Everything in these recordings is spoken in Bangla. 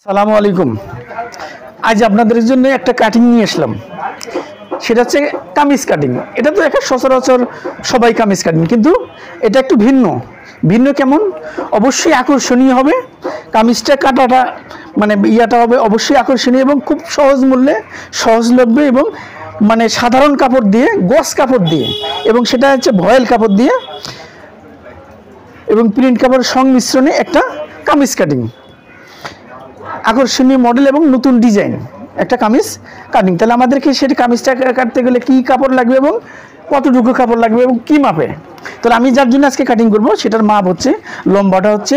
সালামু আলাইকুম। আজ আপনাদের জন্য একটা কাটিং নিয়ে আসলাম, সেটা হচ্ছে কামিজ কাটিং। এটা তো একটা সচরাচর সবাই কামিজ কাটিং, কিন্তু এটা একটু ভিন্ন। ভিন্ন কেমন? অবশ্যই আকর্ষণীয় হবে কামিজটা, কাটাটা মানে ইয়াটা হবে অবশ্যই আকর্ষণীয় এবং খুব সহজ মূল্যে, সহজলভ্য এবং মানে সাধারণ কাপড় দিয়ে, গস কাপড় দিয়ে, এবং সেটা হচ্ছে ভয়েল কাপড় দিয়ে এবং প্রিন্ট কাপড়ের সংমিশ্রণে একটা কামিজ কাটিং, আকর্ষণীয় মডেল এবং নতুন ডিজাইন একটা কামিজ কাটিং। তাহলে আমাদেরকে সেটা কামিজটা কাটতে গেলে কী কাপড় লাগবে এবং কতটুকু কাপড় লাগবে এবং কী মাপে। তাহলে আমি যার জন্য আজকে কাটিং করব সেটার মাপ হচ্ছে, লম্বাটা হচ্ছে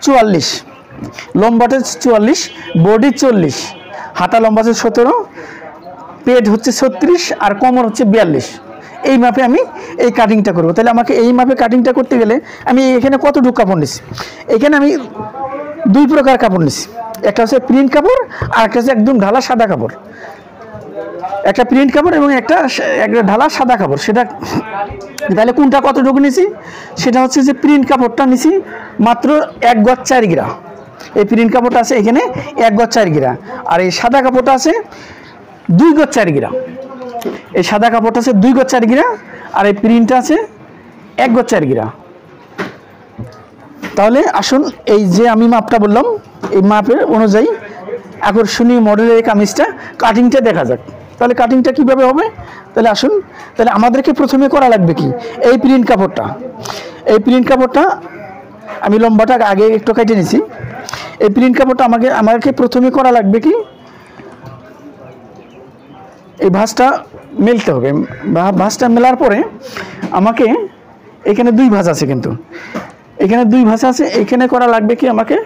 44, লম্বাটা 44, বডি 40, হাতা লম্বা হচ্ছে 17, পেট হচ্ছে 36 আর কোমর হচ্ছে 42। এই মাপে আমি এই কাটিংটা করব। তাহলে আমাকে এই মাপে কাটিংটা করতে গেলে আমি এখানে কতটুকু কাপড় নিচ্ছি? এখানে আমি দুই প্রকার কাপড় নিচ্ছি, একটা হচ্ছে প্রিন্ট কাপড় আর একটা হচ্ছে একদম ঢালা সাদা কাপড়। একটা প্রিন্ট কাপড় এবং একটা ঢালা সাদা কাপড়। সেটা তাহলে কোনটা কতটুকু নিছি? সেটা হচ্ছে যে প্রিন্ট কাপড়টা নিছি মাত্র 1 গজ 4 গিরা। এই প্রিন্ট কাপড়টা আছে এখানে 1 গজ 4 গিরা, আর এই সাদা কাপড়টা আছে 2 গজ 4 গিরা। এই সাদা কাপড়টা আছে 2 গজ 4 গিরা, আর এই প্রিন্টটা আছে 1 গজ 4 গিরা। তাহলে আসুন এই যে আমি মাপটা বললাম, এই মাপের অনুযায়ী আকর্ষণীয় মডেলের এই কামিজটা কাটিংটা দেখা যাক। তাহলে কাটিংটা কিভাবে হবে? তাহলে আসুন, তাহলে আমাদেরকে প্রথমে করা লাগবে কি, এই প্রিন্ট কাপড়টা, এই প্রিন্ট কাপড়টা আমি লম্বাটা আগে একটু কেটে নিছি। এই প্রিন্ট কাপড়টা আমাকে প্রথমে করা লাগবে কি, এই ভাঁজটা মেলতে হবে। ভাঁজটা মেলার পরে আমাকে এখানে 2 ভাঁজ আছে, কিন্তু এখানে 2 ভাঁজ আছে। এখানে করা লাগবে কি, আমাকে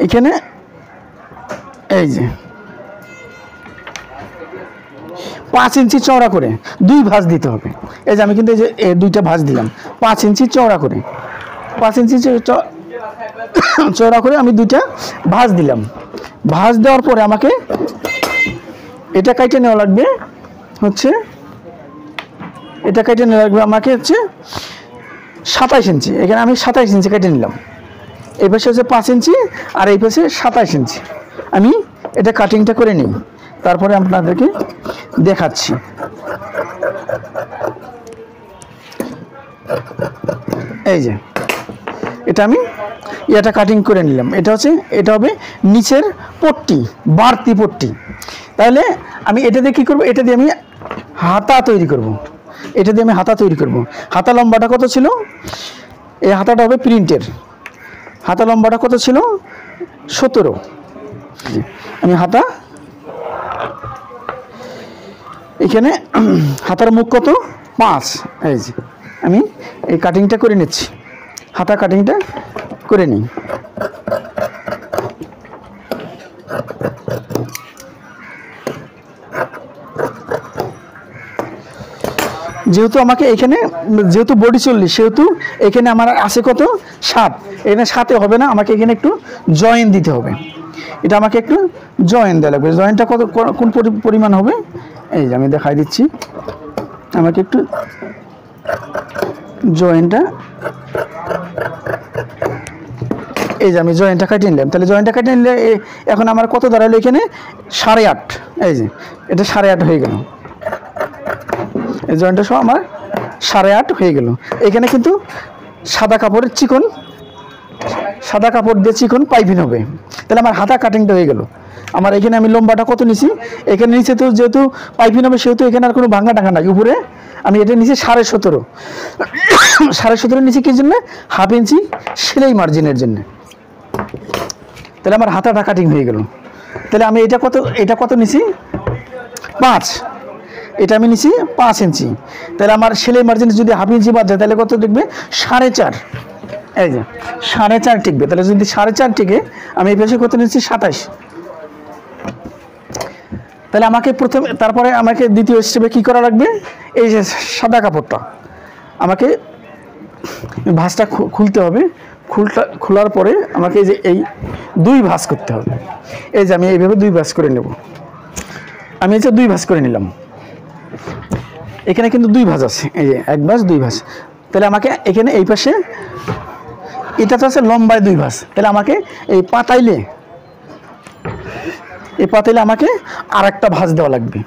এখানে এই যে 5 ইঞ্চি চওড়া করে 2 ভাঁজ দিতে হবে। এই যে আমি কিন্তু এই যে 2টা ভাঁজ দিলাম 5 ইঞ্চি চওড়া করে, 5 ইঞ্চি চওড়া করে আমি 2টা ভাঁজ দিলাম। ভাঁজ দেওয়ার পরে আমাকে এটা কেটে নেওয়া লাগবে, হচ্ছে এটা কেটে নেওয়া লাগবে আমাকে হচ্ছে 27 ইঞ্চি। এখানে আমি 27 ইঞ্চি কেটে নিলাম। এই পাশে হচ্ছে 5 ইঞ্চি আর এই পাশে 27 ইঞ্চি। আমি এটা কাটিংটা করে নিই, তারপরে আপনাদেরকে দেখাচ্ছি। এই যে এটা আমি এটা কাটিং করে নিলাম। এটা হবে নিচের পট্টি, বাড়তি পট্টি। তাহলে আমি এটা দিয়ে কী করবো? এটা দিয়ে আমি হাতা তৈরি করব। এটা দিয়ে আমি হাতা তৈরি করব। হাতা লম্বাটা কত ছিল? এই হাতাটা হবে প্রিন্টের। হাতা লম্বাটা কত ছিল? 17। আমি হাতা এখানে হাতার মুখ কত? 5। এই যে আমি এই কাটিংটা করে নিচ্ছি, হাতা কাটিংটা করে নিই। যেহেতু আমাকে এখানে, যেহেতু বডি 40, সেহেতু এখানে আমার আছে কত? 7। এখানে 7-এ হবে না, আমাকে এখানে একটু জয়েন দিতে হবে। এটা আমাকে একটু জয়েন দেওয়া লাগবে। জয়েনটা কত, কোন পরিমাণ হবে? এই যে আমি দেখাই দিচ্ছি। আমাকে একটু জয়েনটা, এই যে আমি জয়েনটা কাটিয়ে নিলাম। তাহলে জয়েনটা কাটিয়ে নিলে এখন আমার কত দাঁড়ালো? এখানে 8.5। এই যে এটা 8.5 হয়ে গেল। এই জয়েন্টটা সহ আমার 8.5 হয়ে গেল। এখানে কিন্তু সাদা কাপড়ের চিকন, সাদা কাপড় দিয়ে চিকন পাইপিং হবে। তাহলে আমার হাতা কাটিংটা হয়ে গেল। আমার এখানে আমি লম্বাটা কত নিছি? এখানে নিচে তো যেহেতু পাইপিং হবে, সেহেতু এখানে আর কোনো ভাঙা টাঙা নাই। উপরে আমি এটা নিচে 17.5, 17.5 নিচে কি জন্য? 1/2 ইঞ্চি সেলাই মার্জিনের জন্য। তাহলে আমার হাতাটা কাটিং হয়ে গেল। তাহলে আমি এটা কত নিছি? 5। এটা আমি নিছি 5 ইঞ্চি। তাহলে আমার সেলাই মার্জিন যদি 1/2 ইঞ্চি বাদ যায়, তাহলে কত টিকবে? 4.5। এই যে 4.5 টিকবে। তাহলে যদি 4.5 টিকে, আমি এই পাশে কত নিচ্ছি? 27। তাহলে আমাকে তারপরে আমাকে দ্বিতীয় স্টেপে কী করা লাগবে? এই যে সাদা কাপড়টা আমাকে ভাঁজটা খুলতে হবে। খোলার পরে আমাকে এই যে এই 2 ভাঁজ করতে হবে। এই যে আমি এইভাবে 2 ভাঁজ করে নেব। আমি এই যে 2 ভাঁজ করে নিলাম। এখানে কিন্তু 2 ভাঁজ আছে, এই যে 1 ভাঁজ 2 ভাঁজ। তাহলে আমাকে এখানে এই পাশে এটা তো আছে লম্বায় 2 ভাঁজ, তাহলে আমাকে এই পাতাইলে আমাকে আরেকটা ভাঁজ দেওয়া লাগবে,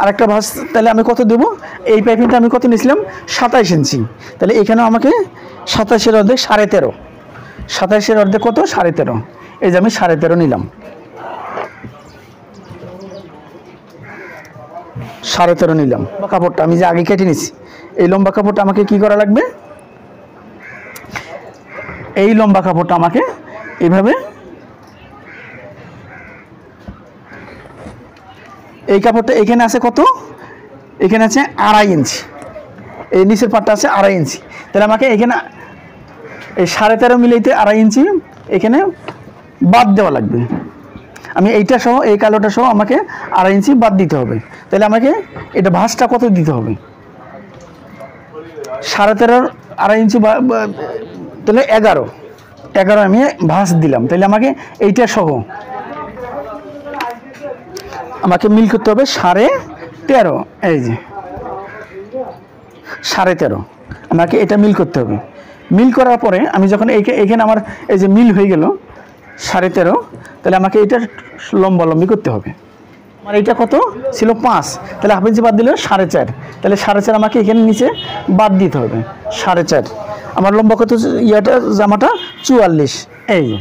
আরেকটা ভাঁজ। তাহলে আমি কত দেবো? এই পাইপিংটা আমি কত নিয়েছিলাম? 27 ইঞ্চি। তাহলে এখানেও আমাকে 27-এর অর্ধেক 13.5, 27-এর অর্ধেক কত? 13.5। এই যে আমি 13.5 নিলাম, 13.5 নিলাম। কাপড়টা আমি যে আগে কেটে নিছি, এই লম্বা কাপড়টা আমাকে কি করা লাগবে? এই লম্বা কাপড়টা আমাকে এইভাবে, এই কাপড়টা এখানে আছে কত? এখানে আছে 2.5 ইঞ্চি, এই নিচের পাটটা আছে 2.5 ইঞ্চি। তাহলে আমাকে এখানে এই 13.5 মিলাইতে 2.5 ইঞ্চি এখানে বাদ দেওয়া লাগবে। আমি এইটা সহ, এই কালোটা সহ আমাকে 2.5 ইঞ্চি বাদ দিতে হবে। তাহলে আমাকে এটা ভাঁজটা কত দিতে হবে? 13.5 2.5 ইঞ্চি, তাহলে 11 আমি ভাঁজ দিলাম। তাহলে আমাকে এইটা সহ আমাকে মিল করতে হবে 13.5। এই যে 13.5 আমাকে এটা মিল করতে হবে। মিল করার পরে আমি যখন এইখানে আমার এই যে মিল হয়ে গেল 13.5, তাহলে আমাকে এটা লম্বালম্বি করতে হবে। আমার এইটা কত ছিল? 5, তাহলে হাফ ইঞ্চি বাদ দিলে 4.5। তাহলে 4.5 আমাকে এখানে নিচে বাদ দিতে হবে। 4.5 আমার লম্বা কত? ইয়াটা জামাটা 44। এই যে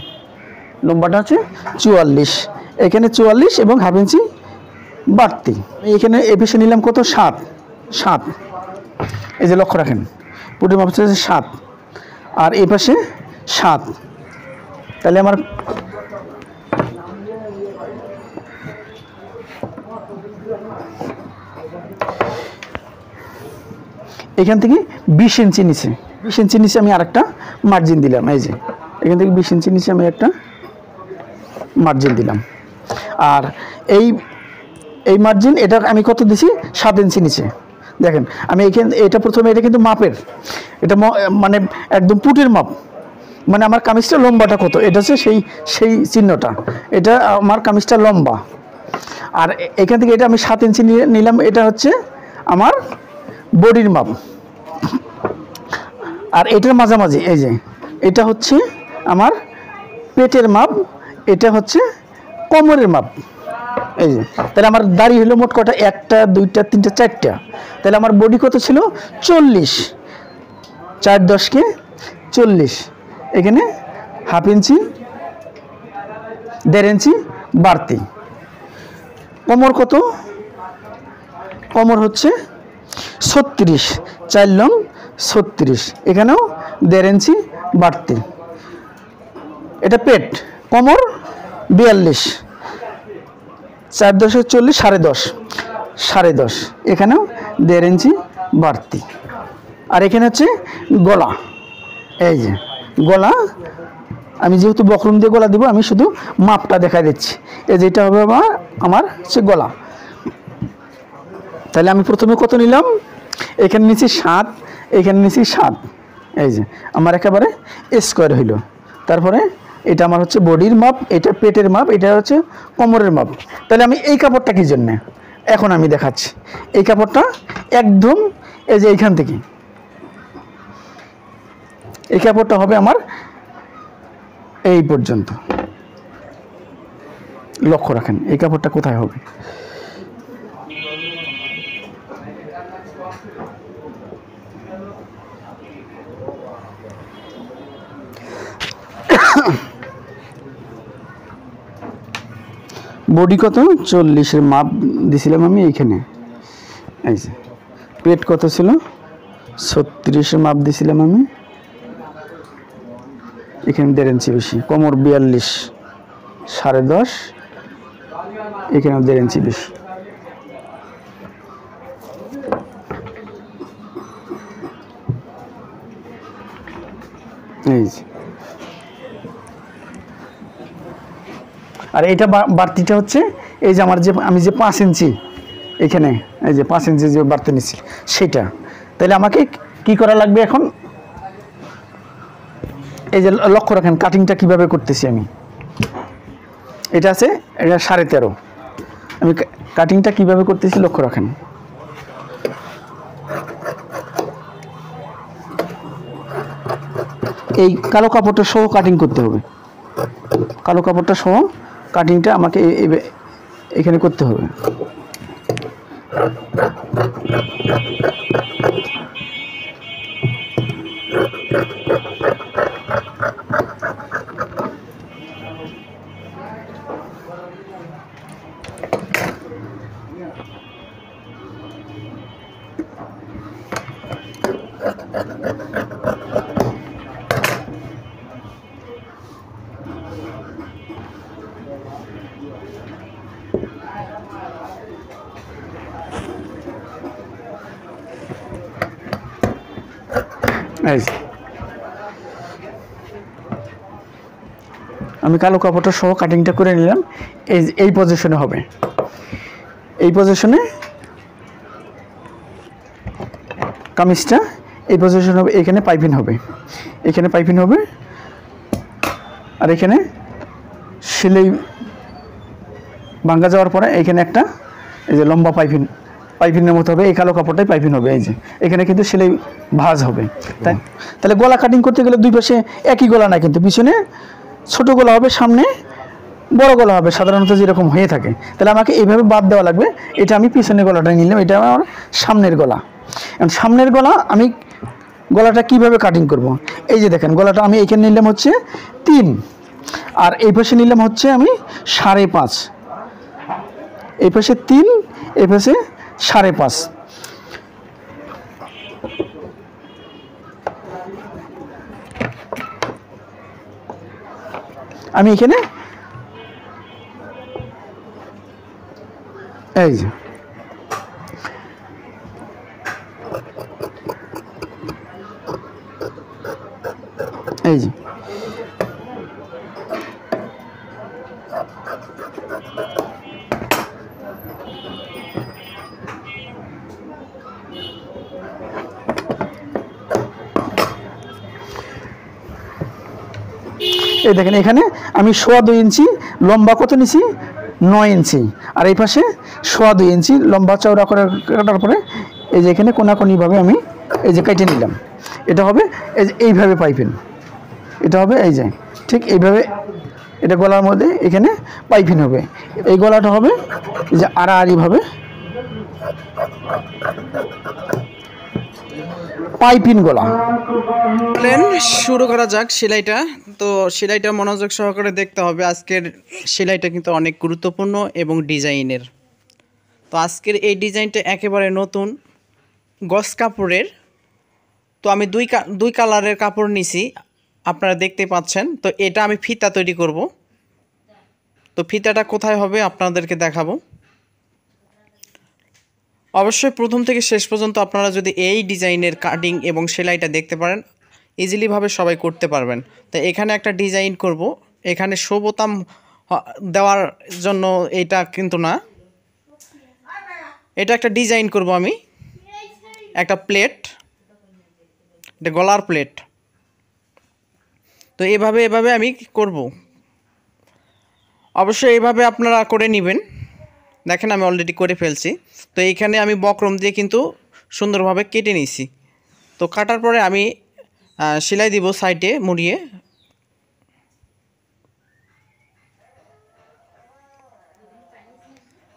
লম্বাটা হচ্ছে 44, এখানে 44 এবং হাফ ইঞ্চি বাড়তি। এখানে এ পাশে নিলাম কত? 7। এই যে লক্ষ্য রাখেন, পুটির মাপ হচ্ছে 7 আর এ পাশে 7। তাহলে আমার এখান থেকে 20 ইঞ্চি নিচে, 20 ইঞ্চি নিচে আমি আরেকটা মার্জিন দিলাম। এই যে এখান থেকে 20 ইঞ্চি নিচে আমি একটা মার্জিন দিলাম। আর এই মার্জিন এটা আমি কত দিছি? 7 ইঞ্চি নিচে। দেখেন আমি এটা প্রথমে, এটা কিন্তু মাপের, এটা মানে একদম পুটির মাপ, মানে আমার কামিজটা লম্বাটা কত, এটা হচ্ছে সেই চিহ্নটা, এটা আমার কামিজটা লম্বা। আর এখান থেকে এটা আমি 7 ইঞ্চি নিলাম, এটা হচ্ছে আমার বডির মাপ। আর এটার মাঝামাঝি এই যে এটা হচ্ছে আমার পেটের মাপ, এটা হচ্ছে কোমরের মাপ। এই যে তাহলে আমার দাড়ি হলো মোট কটা? 1টা 2টা 3টা 4টা। তাহলে আমার বডি কত ছিল? 40, 4 10 40। এখানে হাফ ইঞ্চি 1.5 ইঞ্চি বাড়তি। কোমর কত? কোমর হচ্ছে 36, 4 লং 36, এখানেও 1.5 ইঞ্চি বাড়তি। এটা পেট, কোমর 42, 4 10 40, 10.5, এখানেও 1.5 ইঞ্চি বাড়তি। আর এখানে হচ্ছে গলা, এই যে গলা, আমি যেহেতু বক্রম দিয়ে গলা দিব, আমি শুধু মাপটা দেখা দিচ্ছি। এই যেটা হবে আমার হচ্ছে গলা। তাহলে আমি প্রথমে কত নিলাম? এখানে নিচে 7, এখানে নিচে 7। এই যে আমার একেবারে স্কোয়ার হইল। তারপরে এটা আমার হচ্ছে বডির মাপ, এটা পেটের মাপ, এটা হচ্ছে কোমরের মাপ। তাহলে আমি এই কাপড়টা কি জন্যে এখন আমি দেখাচ্ছি। এই কাপড়টা একদম এই যে এইখান থেকে, এই কাপড়টা হবে আমার এই পর্যন্ত। লক্ষ্য রাখেন এই কাপড়টা কোথায় হবে। বডি কত? 40-এর মাপ দিছিলাম আমি এইখানে। এই যে পেট কত ছিল? 36-এর মাপ দিছিলাম আমি এখানে 1.5 ইঞ্চি বেশি। কোমর 42, 10.5, এখানে 1.5 ইঞ্চি বেশি। এই যে আর এটা বাড়তিটা হচ্ছে এই যে আমার যে আমি যে 5 ইঞ্চি এখানে, এই যে 5 ইঞ্চি যে বাড়তি নিচ্ছি সেটা। তাহলে আমাকে কি করা লাগবে এখন? এই যে লক্ষ্য রাখেন কাটিংটা কিভাবে করতেছি আমি। এটা আছে, এটা 13.5, আমি কাটিংটা কিভাবে করতেছি লক্ষ্য রাখেন। এই কালো কাপড়টা সহ কাটিং করতে হবে, কালো কাপড়টা সহ কাটিংটা আমাকে এখানে করতে হবে। আমি কালো কাপড়টা সহ কাটিংটা করে নিলাম। এই পজিশনে হবে, এই পজিশনে কামিজটা এই পজিশন হবে। এখানে পাইপিং হবে, এখানে পাইপিং হবে, আর এখানে সেলাই ভাঙা যাওয়ার পরে এখানে একটা এই যে লম্বা পাইপিংয়ের মতো হবে, এই কালো কাপড়টাই পাইপিং হবে। এই যে এখানে কিন্তু সেলাই ভাঁজ হবে। তাহলে গলা কাটিং করতে গেলে দুই পাশে একই গলা না, কিন্তু পিছনে ছোট গলা হবে, সামনে বড় গলা হবে, সাধারণত যেরকম হয়ে থাকে। তাহলে আমাকে এইভাবে বাদ দেওয়া লাগবে। এটা আমি পিছনের গলাটা নিলাম, এটা আমার সামনের গলা। এখন সামনের গলা আমি গলাটা কিভাবে কাটিং করব? এই যে দেখেন গলাটা আমি এখানে নিলাম হচ্ছে 3, আর এই পাশে নিলাম হচ্ছে আমি 5.5, এই পাশে 3, এই পাশে 5.5। আমি এখানে এই যে এই যে এই দেখেন এখানে আমি 2.25 ইঞ্চি লম্বা কত নিছি, 9 ইঞ্চি, আর এই পাশে 2.25 ইঞ্চি লম্বা চওড়া করে কাটার পরে এই যে এখানে কোনাকুনিভাবে আমি এই যে কেটে নিলাম। এটা হবে এই যে এইভাবে পাইপিং, এটা হবে এই যে ঠিক এইভাবে, এটা গলার মধ্যে এখানে পাইপিং হবে। এই গলাটা হবে এই যে আড়াআড়িভাবে পাইপিং গলা। শুরু করা যাক সেলাইটা। তো সেলাইটা মনোযোগ সহকারে দেখতে হবে। আজকের সেলাইটা কিন্তু অনেক গুরুত্বপূর্ণ এবং ডিজাইনের। তো আজকের এই ডিজাইনটা একেবারে নতুন গস কাপড়ের। তো আমি দুই কালারের কাপড় নিছি, আপনারা দেখতে পাচ্ছেন। তো এটা আমি ফিতা তৈরি করব। তো ফিতাটা কোথায় হবে আপনাদেরকে দেখাবো। অবশ্যই প্রথম থেকে শেষ পর্যন্ত আপনারা যদি এই ডিজাইনের কাটিং এবং সেলাইটা দেখতে পারেন, ইজিলিভাবে সবাই করতে পারবেন। তো এখানে একটা ডিজাইন করব, এখানে শো বোতাম দেওয়ার জন্য এটা কিন্তু না, এটা একটা ডিজাইন করব আমি, একটা প্লেট, এটা গলার প্লেট। তো এভাবে আমি করব। অবশ্যই এইভাবে আপনারা করে নেবেন। দেখেন আমি অলরেডি করে ফেলছি। তো এইখানে আমি বক্রম দিয়ে কিন্তু সুন্দরভাবে কেটে নিয়েছি। তো কাটার পরে আমি সেলাই দিব সাইডে মুড়িয়ে।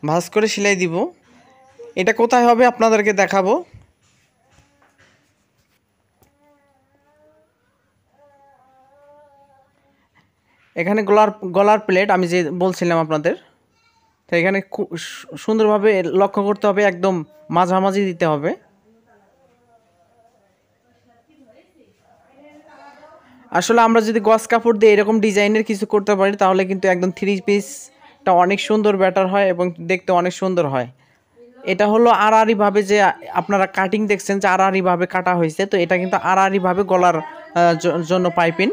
ভাঁজ করে সেলাই দিব। এটা কোথায় হবে আপনাদেরকে দেখাবো। এখানে গলার প্লেট আমি যে বলছিলাম আপনাদের, তো এখানে খুব সুন্দরভাবে লক্ষ্য করতে হবে, একদম মাঝামাঝি দিতে হবে। আসলে আমরা যদি গস কাপড় দিয়ে এরকম ডিজাইনের কিছু করতে পারি তাহলে কিন্তু একদম 3 পিসটা অনেক সুন্দর ব্যাটার হয় এবং দেখতে অনেক সুন্দর হয়। এটা হলো আড়াআড়িভাবে যে আপনারা কাটিং দেখছেন যে আড়াআড়িভাবে কাটা হয়েছে, তো এটা কিন্তু আড়াআড়িভাবে গলার জন্য পাইপিং।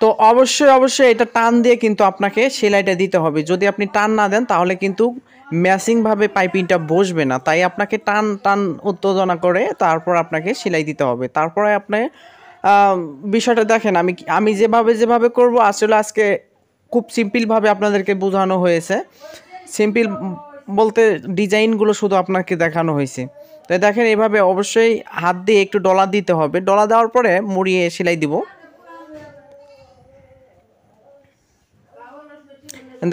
তো অবশ্যই এটা টান দিয়ে কিন্তু আপনাকে সেলাইটা দিতে হবে। যদি আপনি টান না দেন তাহলে কিন্তু ম্যাচিংভাবে পাইপিংটা বসবে না। তাই আপনাকে টান উত্তেজনা করে তারপর আপনাকে সেলাই দিতে হবে। তারপরে আপনি বিষয়টা দেখেন, আমি যেভাবে করব, আসলে আজকে খুব সিম্পলভাবে আপনাদেরকে বোঝানো হয়েছে। সিম্পল বলতে ডিজাইনগুলো শুধু আপনাকে দেখানো হয়েছে। তো দেখেন এভাবে অবশ্যই হাত দিয়ে একটু ডলা দিতে হবে, ডলা দেওয়ার পরে মুড়িয়ে সেলাই দিব।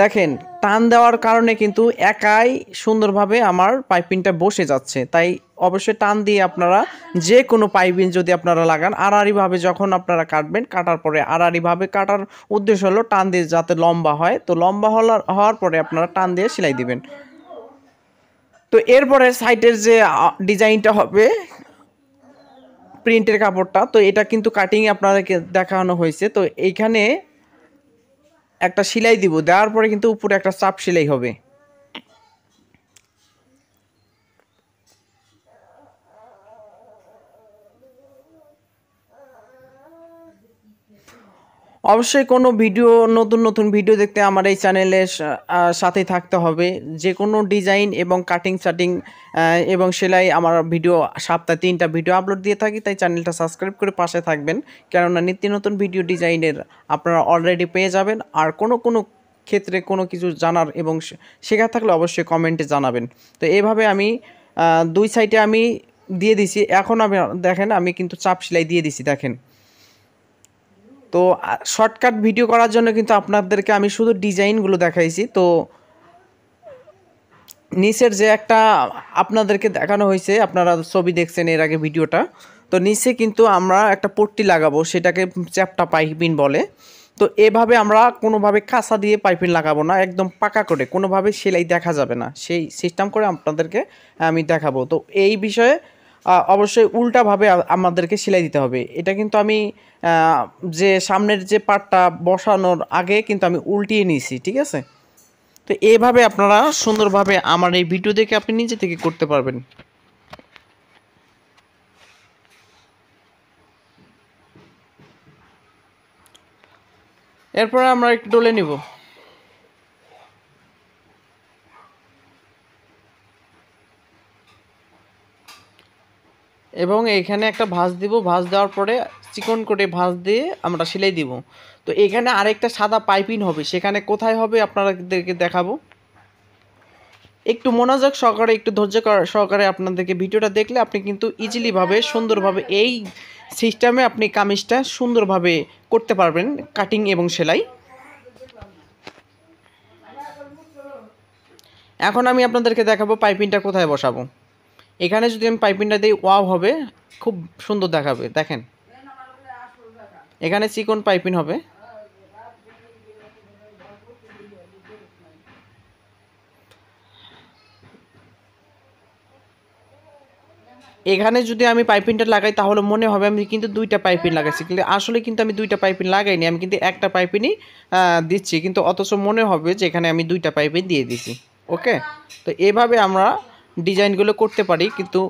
দেখেন টান দেওয়ার কারণে কিন্তু একাই সুন্দরভাবে আমার পাইপিংটা বসে যাচ্ছে, তাই অবশ্যই টান দিয়ে আপনারা যে কোনো পাইপিং যদি আপনারা লাগান আড়াআড়িভাবে যখন আপনারা কাটবেন, কাটার পরে আড়াআড়িভাবে কাটার উদ্দেশ্য হলো টান দিয়ে যাতে লম্বা হয়। তো লম্বা হওয়ার পরে আপনারা টান দিয়ে সেলাই দিবেন। তো এরপরে সাইডের যে ডিজাইনটা হবে প্রিন্টের কাপড়টা, তো এটা কিন্তু কাটিংয়ে আপনাদেরকে দেখানো হয়েছে। তো এইখানে একটা সেলাই দিব, দেওয়ার পরে কিন্তু উপরে একটা চাপ সেলাই হবে। অবশ্যই কোনো ভিডিও, নতুন নতুন ভিডিও দেখতে আমার এই চ্যানেলের সাথেই থাকতে হবে। যে কোনো ডিজাইন এবং কাটিং সাটিং এবং সেলাই আমার ভিডিও সপ্তাহে 3টা ভিডিও আপলোড দিয়ে থাকি, তাই চ্যানেলটা সাবস্ক্রাইব করে পাশে থাকবেন, কেননা নিত্য নতুন ভিডিও ডিজাইনের আপনারা অলরেডি পেয়ে যাবেন। আর কোনো ক্ষেত্রে কোনো কিছু জানার এবং শেখার থাকলে অবশ্যই কমেন্টে জানাবেন। তো এইভাবে আমি 2 সাইডে আমি দিয়ে দিছি। এখন আমি দেখেন আমি কিন্তু চাপ সেলাই দিয়ে দিছি দেখেন। তো শর্টকাট ভিডিও করার জন্য কিন্তু আপনাদেরকে আমি শুধু ডিজাইনগুলো দেখাইছি। তো নিচের যে একটা আপনাদেরকে দেখানো হয়েছে, আপনারা ছবি দেখছেন এর আগে ভিডিওটা, তো নিচে কিন্তু আমরা একটা পট্টি লাগাবো, সেটাকে চ্যাপ্টা পাইপিং বলে। তো এভাবে আমরা কোনোভাবে কাঁচা দিয়ে পাইপিং লাগাবো না, একদম পাকা করে, কোনোভাবে সেলাই দেখা যাবে না, সেই সিস্টেম করে আপনাদেরকে আমি দেখাবো। তো এই বিষয়ে অবশ্যই উল্টাভাবে আমাদেরকে সেলাই দিতে হবে। এটা কিন্তু আমি যে সামনের যে পার্টটা বসানোর আগে কিন্তু আমি উল্টিয়ে নিয়েছি, ঠিক আছে? তো এইভাবে আপনারা সুন্দরভাবে আমার এই ভিডিও দেখে আপনি নিজে থেকে করতে পারবেন। এরপরে আমরা একটু ডলে নিব। এবং এইখানে একটা ভাঁজ দিব, ভাঁজ দেওয়ার পরে চিকন করে ভাঁজ দিয়ে আমরা সেলাই দিব। তো এখানে আরেকটা সাদা পাইপিং হবে, সেখানে কোথায় হবে আপনাদেরকে দেখাবো। একটু মনোযোগ সহকারে, একটু ধৈর্য সহকারে আপনাদেরকে ভিডিওটা দেখলে আপনি কিন্তু ইজিলিভাবে সুন্দরভাবে এই সিস্টেমে আপনি কামিজটা সুন্দরভাবে করতে পারবেন, কাটিং এবং সেলাই। এখন আমি আপনাদেরকে দেখাবো পাইপিংটা কোথায় বসাবো। এখানে যদি আমি পাইপিংটা দিই ওয়াও হবে, খুব সুন্দর দেখাবে। দেখেন এখানে চিকন পাইপিং হবে। এখানে যদি আমি পাইপিংটা লাগাই তাহলে মনে হবে আমি কিন্তু 2টা পাইপিং লাগাইছি, কিন্তু আসলে কিন্তু আমি 2টা পাইপিং লাগাইনি, আমি কিন্তু একটা পাইপিংই দিচ্ছি, কিন্তু অথচ মনে হবে যে এখানে আমি 2টা পাইপিং দিয়ে দিছি। ওকে, তো এভাবে আমরা ডিজাইনগুলো করতে পারি, কিন্তু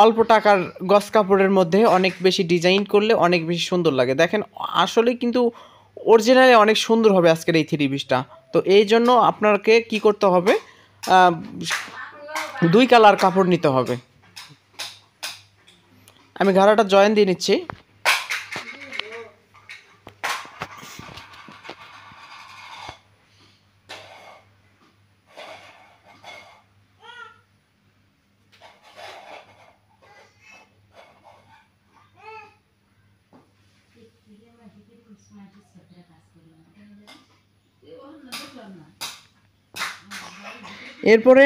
অল্প টাকার গস কাপড়ের মধ্যে অনেক বেশি ডিজাইন করলে অনেক বেশি সুন্দর লাগে। দেখেন আসলে কিন্তু অরিজিনালি অনেক সুন্দর হবে আজকের এই 3 পিসটা। তো এই জন্য আপনাকে কি করতে হবে, 2 কালার কাপড় নিতে হবে। আমি ঘাড়াটা জয়েন দিয়ে নিচ্ছি। এরপরে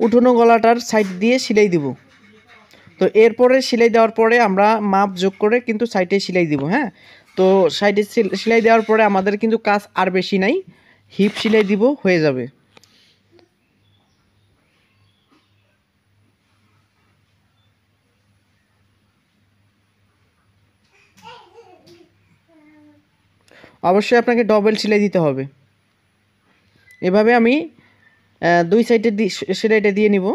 উঠোনো গলাটার সাইড দিয়ে সেলাই দিব। তো এরপরে সেলাই দেওয়ার পরে আমরা মাপ যোগ করে কিন্তু সাইডে সেলাই দিব। হ্যাঁ, তো সাইডে সেলাই দেওয়ার পরে আমাদের কিন্তু কাজ আর বেশি নাই, হিপ সেলাই দিব, হয়ে যাবে। অবশ্যই আপনাকে ডবল সেলাই দিতে হবে। এভাবে আমি 2 সাইডে সেলাইটা দিয়ে নিব।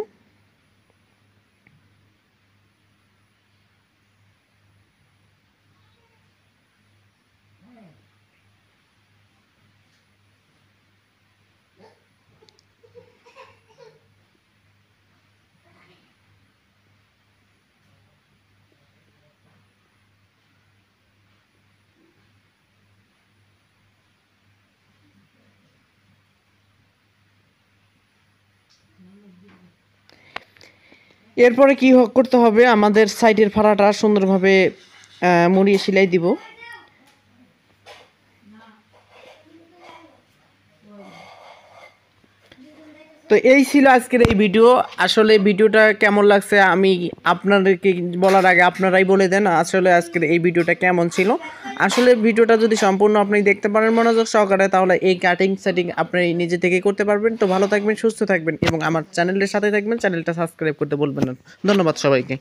এরপরে কি করতে হবে, আমাদের সাইডের ফাড়াটা সুন্দরভাবে মুড়িয়ে সেলাই দিব। তো এই ছিল আজকের এই ভিডিও। আসলে ভিডিওটা কেমন লাগছে আমি আপনাদেরকে বলার আগে আপনারাই বলে দেন আসলে আজকের এই ভিডিওটা কেমন ছিল। আসলে ভিডিওটা যদি সম্পূর্ণ আপনি দেখতে পারেন মনোযোগ সহকারে, তাহলে এই কাটিং সেটিং আপনি নিজে থেকে করতে পারবেন। তো ভালো থাকবেন, সুস্থ থাকবেন এবং আমার চ্যানেলের সাথে থাকবেন। চ্যানেলটা সাবস্ক্রাইব করতে বলবেন না। ধন্যবাদ সবাইকে।